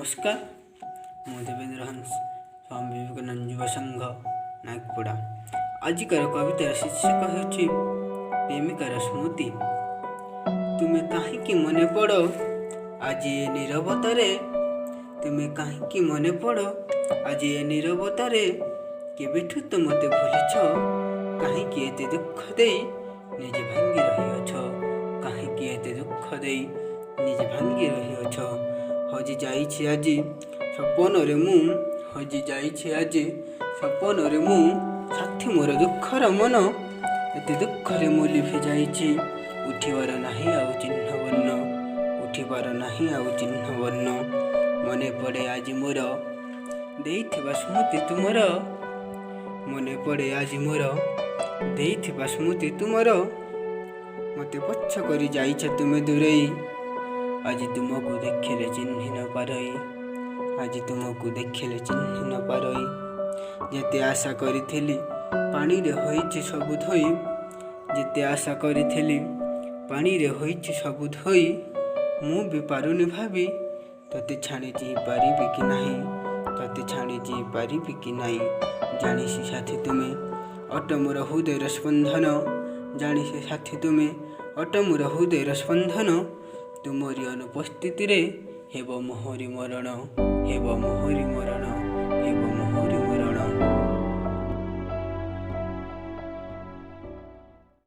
नमस्कार मु देवेंद्र हंस स्वामी विवेकानंद युवा संघ नागपड़ा। आजिकार कवितार शीर्षक ହେଉଛି प्रेमिकार स्मृति। तुमे काहींकि मने पड़ आज ए नीरवतारे, तुमे काहींकि मने पड़ आज ए नीरवतारे, केबेठू तो मते भूलिछ, काहींकि एते दुख देई निजे भांगी रहिअछ, काहींकि एते दुख देई निजे भांगी रहिअछ। हजि जाइछि आजि सपनरे मु, हजि जाइछि आजि सपनरे मु, साथी मोर दुखर मन, एते दुखरे मु लिभि जाइछि, उठिबार नाही आउ चिन्ह बन्न, उठिबार नाही आउ चिन्ह बन्न। मने पड़े आजि मोर देइथिबा स्मृति तुमर, मने पड़े आजि मोर देइथिबा स्मृति तुमर, मते पछ करि जाइछ तुमे दूरेई, आज तुमको देखिले चिन्हि न पारई, आज तुमको देखिले चिन्हि न पारई। जेते आशा करिथिली पानी रे होइछि सबु धोई, जेते आशा करिथिली पानी रे होइछि सबु धोई, मु भी पारुनी भाबी तते छाड़ी जी पारिबी कि नाही, तते छाड़ी जी पारिबी कि नाही। जानिसी साथी तुमे अट मोर हृदयर स्पंदन, जानिसी साथी तुमे अट मोर हृदयर स्पंदन, तुमरी अनुपस्थिति रे हेब मोहरी मरण, हेब मोहरी मरण, हेब मोहरी